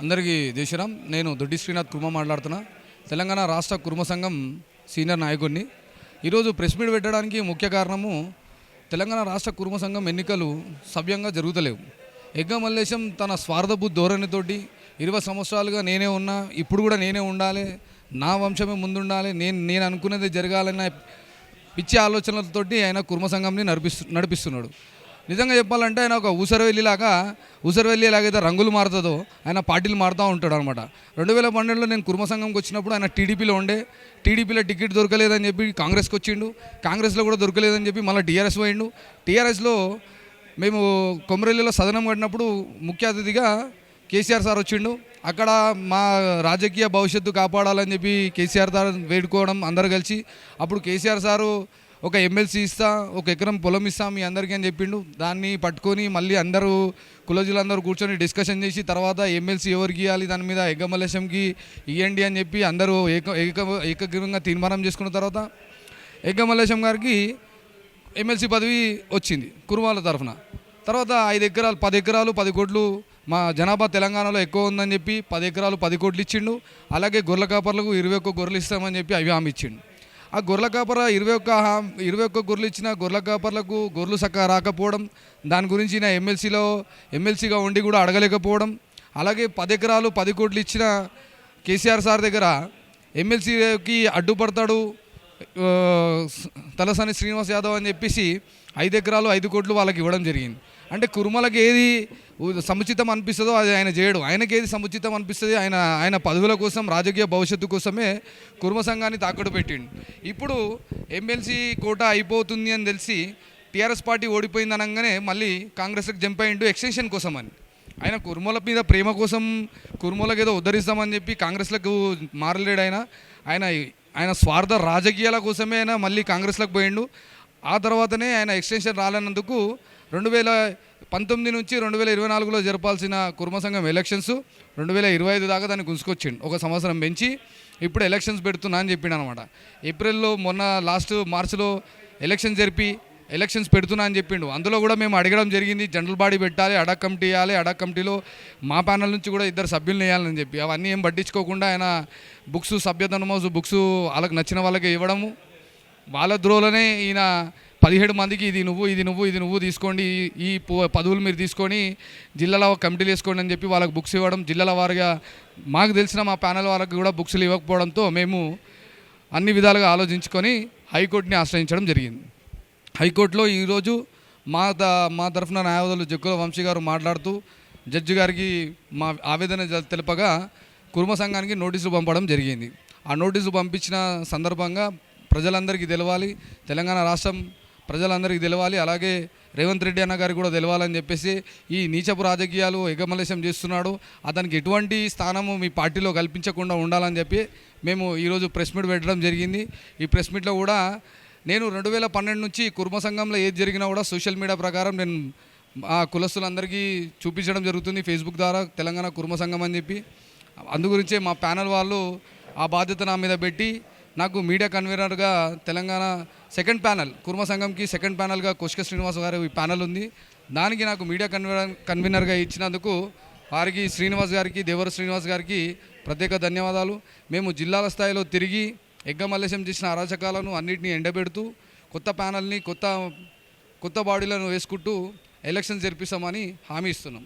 అందరికీ జయశ్రీరామ్. నేను దొడ్డి శ్రీనాథ్ కుర్మ మాట్లాడుతున్నా. తెలంగాణ రాష్ట్ర కుర్మ సంఘం సీనియర్ నాయకుడిని. ఈరోజు ప్రెస్ మీట్ పెట్టడానికి ముఖ్య కారణము తెలంగాణ రాష్ట్ర కుర్మ సంఘం ఎన్నికలు సవ్యంగా జరుగుతలేవు. ఎగ్గ మల్లేశం తన స్వార్థపు ధోరణితోటి 20 సంవత్సరాలుగా నేనే ఉన్నా, ఇప్పుడు కూడా నేనే ఉండాలి, నా వంశమే ముందుండాలి, నేను అనుకునేది జరగాలన్న పిచ్చి ఆలోచనలతోటి ఆయన కుర్మ సంఘంని నడిపిస్తున్నాడు. నిజంగా చెప్పాలంటే ఆయన ఒక ఊసరవెల్లి ఎలాగైతే రంగులు మారుతుందో ఆయన పార్టీలు మారుతూ ఉంటాడు అనమాట. 2012లో నేను కుర్మ సంఘంకి వచ్చినప్పుడు ఆయన టీడీపీలో టీడీపీలో టికెట్ దొరకలేదని చెప్పి కాంగ్రెస్కి వచ్చిండు. కాంగ్రెస్లో కూడా దొరకలేదని చెప్పి మళ్ళీ టీఆర్ఎస్ పోయిండు. టీఆర్ఎస్లో మేము కొమరెల్లిలో సదనం కట్టినప్పుడు ముఖ్య అతిథిగా కేసీఆర్ సార్ వచ్చిండు. అక్కడ మా రాజకీయ భవిష్యత్తు కాపాడాలని చెప్పి కేసీఆర్ సార్ వేడుకోవడం అందరు కలిసి. అప్పుడు కేసీఆర్ సారు ఒక ఎమ్మెల్సీ ఇస్తా, 1 ఎకరం పొలం ఇస్తా మీ అందరికీ అని చెప్పిండు. దాన్ని పట్టుకొని మళ్ళీ అందరూ కులజులందరూ కూర్చొని డిస్కషన్ చేసి తర్వాత ఎమ్మెల్సీ ఎవరికి ఇవ్వాలి దాని మీద ఎగ్గ మల్లేశంకి ఇవ్వండి అని చెప్పి అందరూ ఏకగ్రీవంగా తీర్మానం చేసుకున్న తర్వాత ఎగ్గ మల్లేశం గారికి ఎమ్మెల్సీ పదవి వచ్చింది కుర్మాల తరఫున. తర్వాత 5 ఎకరాలు 10 ఎకరాలు 10 కోట్లు మా జనాభా తెలంగాణలో ఎక్కువ ఉందని చెప్పి 10 ఎకరాలు 10 కోట్లు ఇచ్చిండు. అలాగే గొర్రెల కాపర్లకు 21 గొర్రెలు ఇస్తామని చెప్పి అవి హామీ ఇచ్చిండు. ఆ గొర్రెల కాపర 21 గొర్రెలు ఇచ్చిన గొర్రెల కాపర్లకు గొర్రెలు చక్కగా రాకపోవడం, దాని గురించి నా ఎమ్మెల్సీగా ఉండి కూడా అడగలేకపోవడం, అలాగే 10 ఎకరాలు 10 కోట్లు ఇచ్చిన కేసీఆర్ సార్ దగ్గర ఎమ్మెల్సీకి అడ్డుపడతాడు తలసాని శ్రీనివాస్ యాదవ్ అని చెప్పేసి 5 ఎకరాలు 5 కోట్లు వాళ్ళకి ఇవ్వడం జరిగింది. అంటే కుర్మలకు ఏది సముచితం అనిపిస్తుందో అది ఆయన చేయడు. ఆయనకి ఏది సముచితం అనిపిస్తుంది ఆయన పదవుల కోసం, రాజకీయ భవిష్యత్తు కోసమే కుర్మ సంఘాన్ని తాకట్టు పెట్టిండు. ఇప్పుడు ఎమ్మెల్సీ కోటా అయిపోతుంది అని తెలిసి టీఆర్ఎస్ పార్టీ ఓడిపోయింది అనగానే మళ్ళీ కాంగ్రెస్కి జంప్ అయ్యిండు ఎక్స్టెన్షన్ కోసం అని. ఆయన కుర్మల మీద ప్రేమ కోసం కుర్మలకు ఏదో ఉద్ధరిస్తామని చెప్పి కాంగ్రెస్లకు మారలేడు. ఆయన స్వార్థ రాజకీయాల కోసమే ఆయన మళ్ళీ కాంగ్రెస్లకు పోయిండు. ఆ తర్వాతనే ఆయన ఎక్స్టెన్షన్ రాలేనందుకు 2019 నుంచి 2024లో జరపాల్సిన కుర్మ సంఘం ఎలక్షన్స్ 2025 దాకా దాన్ని గుంజుకొచ్చిండు. 1 సంవత్సరం పెంచి ఇప్పుడు ఎలక్షన్స్ పెడుతున్నా అని చెప్పిండు అనమాట. ఏప్రిల్లో మొన్న లాస్ట్ మార్చిలో ఎలక్షన్స్ పెడుతున్నా అని చెప్పిండు. అందులో కూడా మేము అడగడం జరిగింది, జనరల్ బాడీ పెట్టాలి, అడాక్ కమిటీ వేయాలి, అడాక్ కమిటీలో మా ప్యానల్ నుంచి కూడా 2 సభ్యులను వేయాలని చెప్పి అవన్నీ ఏం పట్టించుకోకుండా ఆయన సభ్యత నమోదు బుక్స్ వాళ్ళకి నచ్చిన వాళ్ళకి ఇవ్వడము, వాళ్ళ ద్రోలోనే ఈయన 17 మందికి ఇది నువ్వు తీసుకోండి, ఈ పదవులు మీరు తీసుకొని జిల్లాలో కమిటీలు వేసుకోండి అని చెప్పి వాళ్ళకి బుక్స్ ఇవ్వడం, జిల్లాల వారిగా మాకు తెలిసిన మా ప్యానల్ వాళ్ళకి కూడా బుక్స్లు ఇవ్వకపోవడంతో మేము అన్ని విధాలుగా ఆలోచించుకొని హైకోర్టుని ఆశ్రయించడం జరిగింది. హైకోర్టులో ఈరోజు మా తరఫున న్యాయవాదులు జక్కుల వంశీ గారు మాట్లాడుతూ జడ్జి గారికి మా ఆవేదన తెలుపగా కుర్మ సంఘానికి నోటీసులు పంపడం జరిగింది. ఆ నోటీసులు పంపించిన సందర్భంగా ప్రజలందరికీ తెలవాలి, తెలంగాణ రాష్ట్రం ప్రజలందరికీ తెలవాలి, అలాగే రేవంత్ రెడ్డి అన్న గారికి కూడా తెలవాలని చెప్పేసి ఈ నీచపు రాజకీయాలు ఎగమలేశం చేస్తున్నాడు, అతనికి ఎటువంటి స్థానము మీ పార్టీలో కల్పించకుండా ఉండాలని చెప్పి మేము ఈరోజు ప్రెస్ మీట్ పెట్టడం జరిగింది. ఈ ప్రెస్ మీట్లో కూడా నేను 2012 నుంచి కుర్మ సంఘంలో ఏది జరిగినా కూడా సోషల్ మీడియా ప్రకారం నేను ఆ కులస్తులందరికీ చూపించడం జరుగుతుంది ఫేస్బుక్ ద్వారా తెలంగాణ కుర్మ సంఘం అని చెప్పి. అందుగురించే మా ప్యానల్ వాళ్ళు ఆ బాధ్యత నా మీద పెట్టి నాకు మీడియా కన్వీనర్గా తెలంగాణ సెకండ్ ప్యానల్ కుర్మ సంఘంకి సెకండ్ ప్యానల్గా కొష్క శ్రీనివాస్ గారు ఈ ప్యానల్ ఉంది, దానికి నాకు మీడియా కన్వీనర్గా ఇచ్చినందుకు వారికి శ్రీనివాస్ గారికి దేవర శ్రీనివాస్ గారికి ప్రత్యేక ధన్యవాదాలు. మేము జిల్లాల స్థాయిలో తిరిగి ఎగ్గ మల్లేశం చేసిన అరాచకాలను అన్నింటినీ ఎండబెడుతూ కొత్త ప్యానల్ని కొత్త బాడీలను వేసుకుంటూ ఎలక్షన్ జరిపిస్తామని హామీ ఇస్తున్నాం.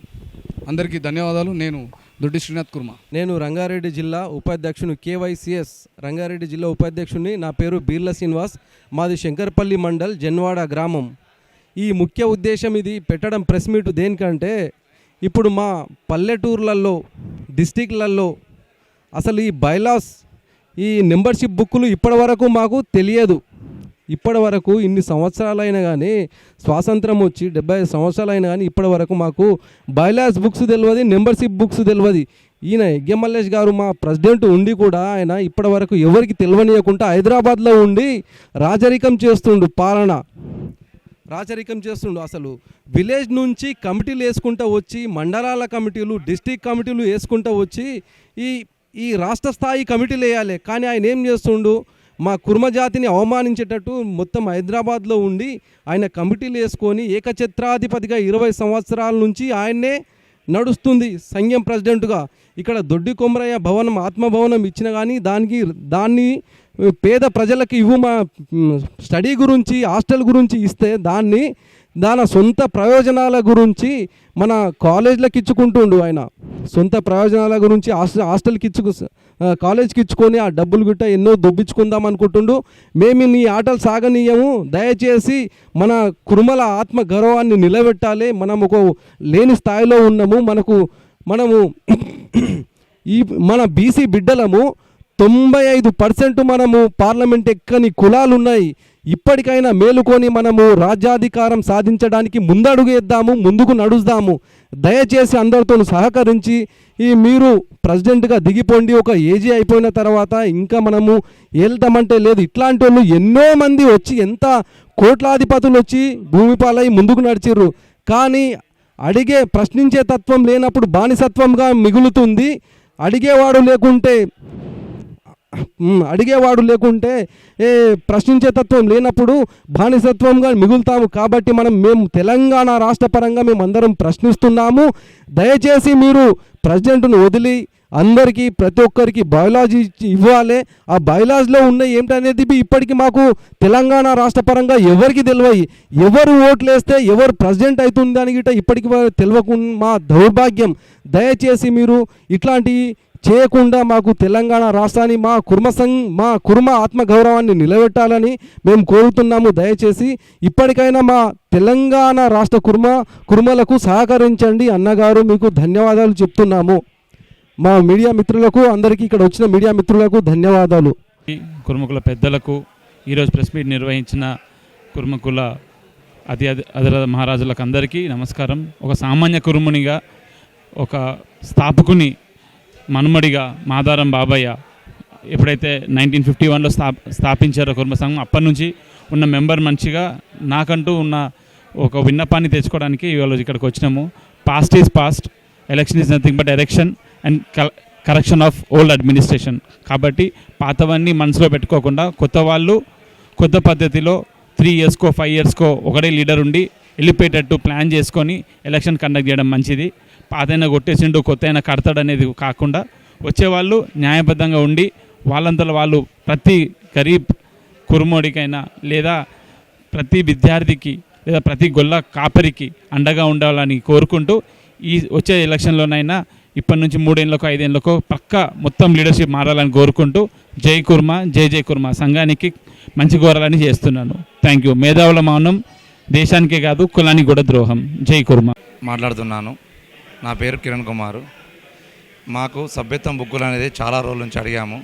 అందరికీ ధన్యవాదాలు. నేను దొడ్డి శ్రీనాథ్ కుర్మ. నేను రంగారెడ్డి జిల్లా ఉపాధ్యక్షుని కేవైసిఎస్ రంగారెడ్డి జిల్లా ఉపాధ్యక్షుని. నా పేరు బీర్ల శ్రీనివాస్, మాది శంకర్పల్లి మండల్ జన్వాడ గ్రామం. ఈ ముఖ్య ఉద్దేశం ఇది పెట్టడం ప్రెస్ మీట్ దేనికంటే ఇప్పుడు మా పల్లెటూర్లలో డిస్టిక్లలో అసలు ఈ బైలాస్ ఈ మెంబర్షిప్ బుక్కులు ఇప్పటి వరకు మాకు తెలియదు. ఇప్పటి వరకు ఇన్ని సంవత్సరాలైనా కానీ స్వాతంత్రం వచ్చి 75 సంవత్సరాలైనా కానీ ఇప్పటి వరకు మాకు బైలాస్ బుక్స్ తెలియదు, మెంబర్షిప్ బుక్స్ తెలియదు. ఈయన ఎగ్గ మల్లేష్ గారు మా ప్రెసిడెంట్ ఉండి కూడా ఆయన ఇప్పటి వరకు ఎవరికి తెలియనియకుండా హైదరాబాద్లో ఉండి రాజరికం చేస్తుండు. అసలు విలేజ్ నుంచి కమిటీలు వేసుకుంటూ వచ్చి మండలాల కమిటీలు డిస్టిక్ కమిటీలు వేసుకుంటూ వచ్చి ఈ రాష్ట్ర స్థాయి కమిటీలు వేయాలి. కానీ ఆయన ఏం చేస్తుండు, మా కుర్మ జాతిని అవమానించేటట్టు మొత్తం హైదరాబాద్లో ఉండి ఆయన కమిటీలు వేసుకొని ఏకఛత్రాధిపతిగా 20 సంవత్సరాల నుంచి ఆయన్నే నడుస్తుంది సంఘం ప్రెసిడెంట్గా. ఇక్కడ దొడ్డి కొమరయ్య భవనం ఆత్మభవనం ఇచ్చిన కానీ దాన్ని పేద ప్రజలకు మా స్టడీ గురించి హాస్టల్ గురించి ఇస్తే దాని సొంత ప్రయోజనాల గురించి మన కాలేజ్లకు ఇచ్చుకుంటుండు. ఆయన సొంత ప్రయోజనాల గురించి హాస్టల్కి కాలేజ్కి ఇచ్చుకొని ఆ డబ్బులు గిట్ట ఎన్నో దొబ్బించుకుందాం అనుకుంటుండు. మేము నీ ఆటలు సాగనీయము, దయచేసి మన కురుమల ఆత్మ గౌరవాన్ని నిలబెట్టాలి. మనం ఒక లేని స్థాయిలో ఉన్నాము. మనము మన బీసీ బిడ్డలము 95% మనము పార్లమెంట్ ఎక్కని కులాలు ఉన్నాయి. ఇప్పటికైనా మేలుకొని మనము రాజ్యాధికారం సాధించడానికి ముందడుగు వేద్దాము, ముందుకు నడుస్తాము. దయచేసి అందరితో సహకరించి మీరు ప్రెసిడెంట్గా దిగిపోండి. ఒక ఏజీ అయిపోయిన తర్వాత ఇంకా మనము వెళ్తామంటే లేదు. ఇట్లాంటి వాళ్ళు ఎన్నో మంది వచ్చి ఎంత కోట్లాధిపతులు వచ్చి భూమిపాలై ముందుకు నడిచిర్రు. కానీ ప్రశ్నించే తత్వం లేనప్పుడు బానిసత్వంగా మిగులుతుంది. అడిగేవాడు లేకుంటే ప్రశ్నించే తత్వం లేనప్పుడు బానిసత్వంగా మిగులుతాము. కాబట్టి మేము తెలంగాణ రాష్ట్ర పరంగా మేము అందరం ప్రశ్నిస్తున్నాము. దయచేసి మీరు ప్రెసిడెంట్ను వదిలి అందరికీ ప్రతి ఒక్కరికి బయోలాజీ ఇవ్వాలి. ఆ బయోలాజీలో ఉన్న ఏమిటనేది ఇప్పటికీ మాకు తెలంగాణ రాష్ట్ర పరంగా ఎవరికి తెలియదు. ఎవరు ఓట్లు వేస్తే ఎవరు ప్రెసిడెంట్ అవుతుందని గిట్ట ఇప్పటికి తెలియకుండా మా దౌర్భాగ్యం. దయచేసి మీరు ఇట్లాంటి చేయకుండా మాకు తెలంగాణ రాష్ట్రాన్ని మా కుర్మ ఆత్మగౌరవాన్ని నిలబెట్టాలని మేము కోరుతున్నాము. దయచేసి ఇప్పటికైనా మా తెలంగాణ రాష్ట్ర కుర్మలకు సహకరించండి. అన్నగారు మీకు ధన్యవాదాలు చెప్తున్నాము. మా మీడియా మిత్రులకు అందరికీ ఇక్కడ వచ్చిన మీడియా మిత్రులకు ధన్యవాదాలు. కుర్మకుల పెద్దలకు ఈరోజు ప్రెస్ మీట్ నిర్వహించిన కుర్మకుల అధిరాజ మహారాజులకు అందరికీ నమస్కారం. ఒక సామాన్య కుర్మునిగా, ఒక స్థాపకుని మనుమడిగా మాదారం బాబయ్య ఎప్పుడైతే 1951లో స్థాపించారో కుర్మ సంఘం, అప్పటి నుంచి ఉన్న మెంబర్ మంచిగా నాకంటూ ఉన్న ఒక విన్నపాన్ని తెచ్చుకోవడానికి ఇవాళ ఇక్కడికి వచ్చినాము. Past is past, election is nothing but election and correction of old administration. కాబట్టి పాతవన్నీ మనసులో పెట్టుకోకుండా కొత్త వాళ్ళు కొత్త పద్ధతిలో 3 ఇయర్స్కో 5 ఇయర్స్కో ఒకటే లీడర్ ఉండి వెళ్ళిపోయేటట్టు ప్లాన్ చేసుకొని ఎలక్షన్ కండక్ట్ చేయడం మంచిది. పాతైనా కొట్టేసిండు కొత్త అయినా కడతాడు అనేది కాకుండా వచ్చేవాళ్ళు న్యాయబద్ధంగా ఉండి వాళ్ళంతలో వాళ్ళు ప్రతి గరీబ్ కురుమోడికైనా లేదా ప్రతి విద్యార్థికి లేదా ప్రతి గొల్ల కాపరికి అండగా ఉండాలని కోరుకుంటూ ఈ వచ్చే ఎలక్షన్లోనైనా ఇప్పటి నుంచి 3 ఏళ్ళకో 5 ఏళ్ళకో పక్క మొత్తం లీడర్షిప్ మారాలని కోరుకుంటూ జై కుర్మ జై కుర్మ సంఘానికి మంచి కోరాలని చేస్తున్నాను. Thank you. మేధావుల మౌనం దేశానికే కాదు కులానికి కూడా ద్రోహం. జై కుర్మ. మాట్లాడుతున్నాను. నా పేరు కిరణ్ కుమారు. మాకు సభ్యత్వం బుక్కులు అనేది చాలా రోజుల నుంచి అడిగాము.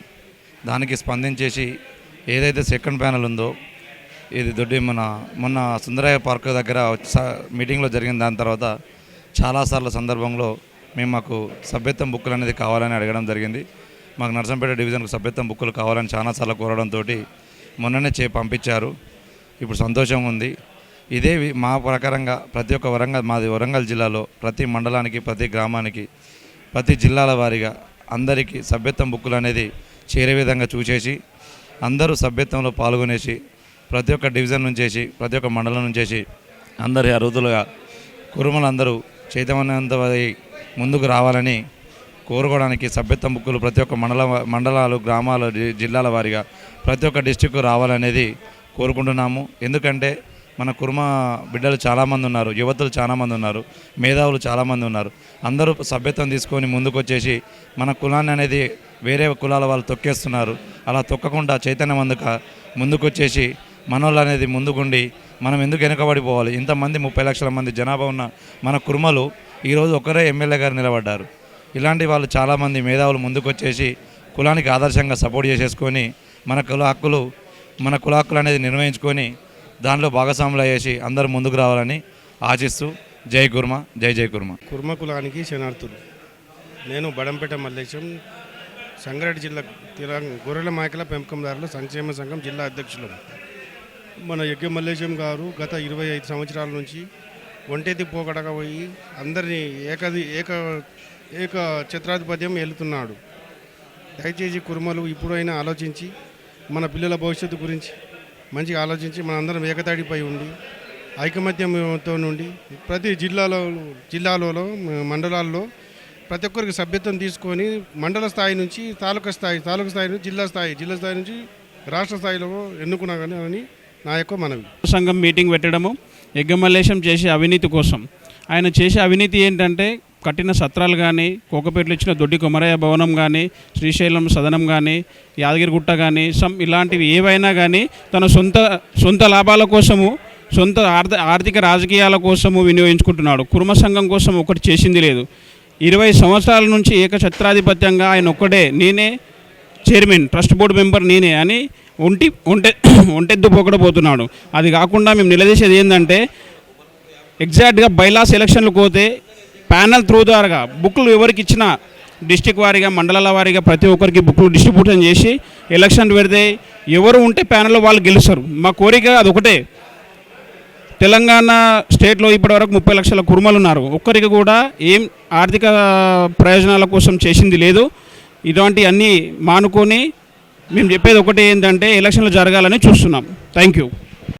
దానికి స్పందించేసి ఏదైతే సెకండ్ ప్యానల్ ఉందో ఇది దొడ్డి మొన్న సుందరయ్య పార్క్ దగ్గర మీటింగ్లో జరిగిన దాని తర్వాత చాలాసార్లు సందర్భంలో మాకు సభ్యత్వం బుక్కులు అనేది కావాలని అడగడం జరిగింది. మాకు నర్సంపేట డివిజన్కు సభ్యత్వం బుక్కులు కావాలని చాలాసార్లు కోరడంతో మొన్ననే పంపించారు. ఇప్పుడు సంతోషంగా ఉంది. ఇదే మా ప్రకారంగా ప్రతి ఒక్క మాది వరంగల్ జిల్లాలో ప్రతి మండలానికి ప్రతి గ్రామానికి ప్రతి జిల్లాల వారీగా అందరికీ సభ్యత్వం బుక్కులు అనేది చేరే విధంగా చూసేసి అందరూ సభ్యత్వంలో పాల్గొనేసి ప్రతి ఒక్క డివిజన్ నుంచేసి ప్రతి ఒక్క మండలం నుంచేసి అందరి అరుదులుగా కురుమలందరూ చైతన్యవంతమై ముందుకు రావాలని కోరుకోవడానికి సభ్యత్వం బుక్కులు ప్రతి ఒక్క మండలాలు గ్రామాలు జిల్లాల వారీగా ప్రతి ఒక్క డిస్టిక్ రావాలనేది కోరుకుంటున్నాము. ఎందుకంటే మన కుర్మ బిడ్డలు చాలామంది ఉన్నారు, యువతులు చాలామంది ఉన్నారు, మేధావులు చాలామంది ఉన్నారు. అందరూ సభ్యత్వం తీసుకొని ముందుకు వచ్చేసి మన కులాన్ని అనేది వేరే కులాల వాళ్ళు తొక్కేస్తున్నారు. అలా తొక్కకుండా చైతన్యవంతంగా ముందుకు వచ్చేసి మనోళ్ళు అనేది ముందుకుండి మనం ఎందుకు వెనుకబడిపోవాలి. ఇంతమంది 30 లక్షల మంది జనాభా ఉన్న మన కుర్మలు ఈరోజు ఒకరే ఎమ్మెల్యే గారు నిలబడ్డారు. ఇలాంటి వాళ్ళు చాలామంది మేధావులు ముందుకు వచ్చేసి కులానికి ఆదర్శంగా సపోర్ట్ చేసేసుకొని మన కుల హక్కులు అనేది నిర్వహించుకొని దాంట్లో భాగస్వాములు అయ్యేసి అందరూ ముందుకు రావాలని ఆశిస్తూ జై కుర్మ జై కుర్మ. కుర్మ కులానికి శనార్థులు. నేను బడంపేట మల్లేశం, సంగారెడ్డి జిల్లా గొర్రెల మేకల పెంపకందారుల సంక్షేమ సంఘం జిల్లా అధ్యక్షులు. మన యజ్ఞ మల్లేశం గారు గత 25 సంవత్సరాల నుంచి ఒంటెత్తి పోకడగా పోయి అందరినీ ఏక ఛత్రాధిపత్యం వెళుతున్నాడు. దయచేసి కుర్మలు ఇప్పుడైనా ఆలోచించి మన పిల్లల భవిష్యత్తు గురించి మంచిగా ఆలోచించి మనందరం ఏకతాడిపై ఉండి ఐకమత్యంతో నుండి ప్రతి జిల్లాలో మండలాల్లో ప్రతి ఒక్కరికి సభ్యత్వం తీసుకొని మండల స్థాయి నుంచి తాలూకా స్థాయి నుంచి జిల్లా స్థాయి నుంచి రాష్ట్ర స్థాయిలో ఎన్నుకున్నా కానీ అని నా యొక్క మనవి. సంఘం మీటింగ్ పెట్టడము యగ్గమల్లేశం చేసే అవినీతి కోసం. ఆయన చేసే అవినీతి ఏంటంటే కట్టిన సత్రాలు కానీ, కోకపేటలో ఇచ్చిన దొడ్డి కొమరయ్య భవనం కానీ, శ్రీశైలం సదనం కానీ, యాదగిరిగుట్ట కానీ, ఇలాంటివి ఏవైనా కానీ తన సొంత లాభాల కోసము, సొంత ఆర్థిక రాజకీయాల కోసము వినియోగించుకుంటున్నాడు. కుర్మ సంఘం కోసం ఒకటి చేసింది లేదు. 20 సంవత్సరాల నుంచి ఏకఛత్రాధిపత్యంగా ఆయన ఒక్కడే, నేనే చైర్మన్, ట్రస్ట్ బోర్డు మెంబర్ నేనే అని ఒంటెద్దు పొగడబోతున్నాడు. అది కాకుండా మేము నిలదీసేది ఏంటంటే ఎగ్జాక్ట్గా బైలాస్ ఎలక్షన్లు పోతే ప్యానల్ త్రూ ద్వారా బుక్లు ఎవరికి ఇచ్చినా డిస్టిక్ వారీగా, మండలాల వారీగా ప్రతి ఒక్కరికి బుక్లు డిస్ట్రిబ్యూషన్ చేసి ఎలక్షన్ పెడితే ఎవరు ఉంటే ప్యానల్లో వాళ్ళు గెలుస్తారు. మా కోరిక అదొకటే. తెలంగాణ స్టేట్లో ఇప్పటివరకు 30 లక్షల కుర్మలు ఉన్నారు. ఒక్కరికి కూడా ఏం ఆర్థిక ప్రయోజనాల కోసం చేసింది లేదు. ఇటువంటి అన్నీ మానుకొని మేము చెప్పేది ఒకటే ఏంటంటే ఎలక్షన్లు జరగాలని చూస్తున్నాం. Thank you.